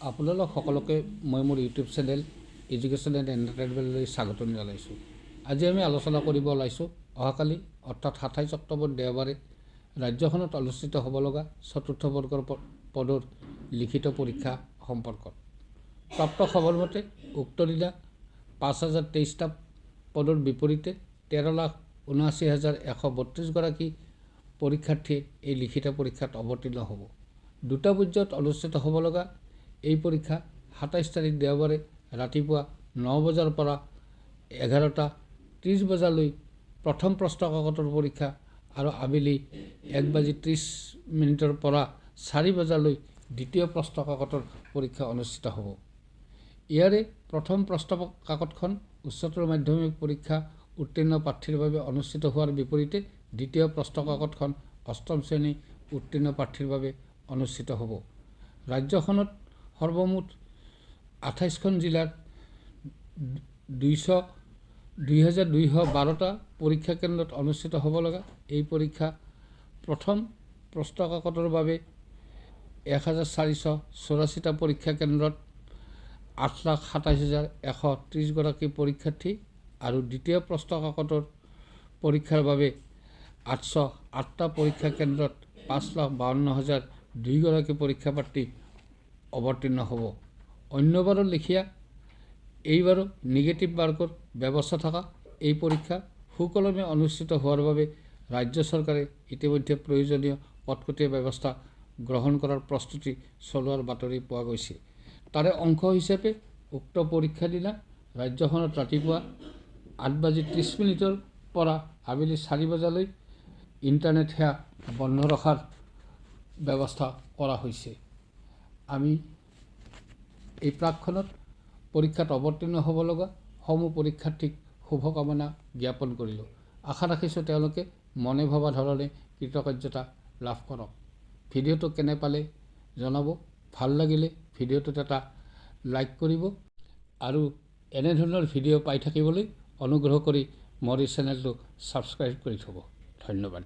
আপোনালোক সকলোকে মই মোৰ ইউটিউব চেনেল এডুকেশ্যন এণ্ড এণ্টাৰটেইনমেণ্টলৈ স্বাগতম জনাইছোঁ। আজি আমি আলোচনা কৰিব ওলাইছোঁ অহাকালি অৰ্থাৎ 27 অক্টোবৰ দেওবাৰে ৰাজ্যখনত অনুষ্ঠিত হ'ব লগা চতুৰ্থ বৰ্গৰ পদৰ লিখিত পৰীক্ষা সম্পৰ্কত। প্ৰাপ্ত খবৰ মতে উক্ত দিনা 5023টা পদৰ বিপৰীতে 13,79,132গৰাকী পৰীক্ষাৰ্থীয়ে এই লিখিত পৰীক্ষাত অৱতীৰ্ণ হ'ব। দুটা পৰ্যায়ত অনুষ্ঠিত হ'ব লগা এই পৰীক্ষা 27 তাৰিখ দেওবাৰে ৰাতিপুৱা 9 বজাৰ পৰা 11:30 বজালৈ প্ৰথম প্ৰশ্ন কাকতৰ পৰীক্ষা আৰু আবেলি 1:30 পৰা 4 বজালৈ দ্বিতীয় প্ৰশ্ন কাকতৰ পৰীক্ষা অনুষ্ঠিত হ'ব। ইয়াৰে প্ৰথম প্ৰশ্ন কাকতখন উচ্চতৰ মাধ্যমিক পৰীক্ষা উত্তীৰ্ণ প্ৰাৰ্থীৰ বাবে অনুষ্ঠিত হোৱাৰ বিপৰীতে দ্বিতীয় প্ৰশ্ন কাকতখন অষ্টম শ্ৰেণী উত্তীৰ্ণ প্ৰাৰ্থীৰ বাবে অনুষ্ঠিত হ'ব। ৰাজ্যখনত সৰ্বমুঠ 28খন জিলাৰ 2,212টা পৰীক্ষা কেন্দ্ৰত অনুষ্ঠিত হ'ব লগা এই পৰীক্ষা প্ৰথম প্ৰশ্ন কাকতৰ বাবে 1,484টা পৰীক্ষা কেন্দ্ৰত 8,27,130গৰাকী পৰীক্ষাৰ্থী আৰু দ্বিতীয় প্ৰশ্ন কাকতৰ পৰীক্ষাৰ বাবে 808টা পৰীক্ষা কেন্দ্ৰত 5,52,002গৰাকী পৰীক্ষাৰ্থী অৱতীৰ্ণ হ'ব। অন্যবাৰৰ লেখীয়া এইবাৰো নিগেটিভ মাৰ্কৰ ব্যৱস্থা থকা এই পৰীক্ষা সুকলমে অনুষ্ঠিত হোৱাৰ বাবে ৰাজ্য চৰকাৰে ইতিমধ্যে প্ৰয়োজনীয় কটকটীয়া ব্যৱস্থা গ্ৰহণ কৰাৰ প্ৰস্তুতি চলোৱাৰ বাতৰি পোৱা গৈছে। তাৰে অংশ হিচাপে উক্ত পৰীক্ষাৰ দিনা ৰাজ্যখনত ৰাতিপুৱা 8:30 পৰা আবেলি 4 বজালৈ ইণ্টাৰনেট সেৱা বন্ধ ৰখাৰ ব্যৱস্থা কৰা হৈছে। আমি এই প্ৰাকখনত পৰীক্ষাত অৱতীৰ্ণ হ'ব লগা সমূহ পৰীক্ষাৰ্থীক শুভকামনা জ্ঞাপন কৰিলোঁ। আশা ৰাখিছোঁ তেওঁলোকে মনে ভবা ধৰণে কৃতকাৰ্যতা লাভ কৰক। ভিডিঅ'টো কেনে পালে জনাব। ভাল লাগিলে ভিডিঅ'টোত এটা লাইক কৰিব আৰু এনেধৰণৰ ভিডিঅ' পাই থাকিবলৈ অনুগ্ৰহ কৰি মোৰ এই চেনেলটো ছাবস্ক্ৰাইব কৰি থ'ব। ধন্যবাদ।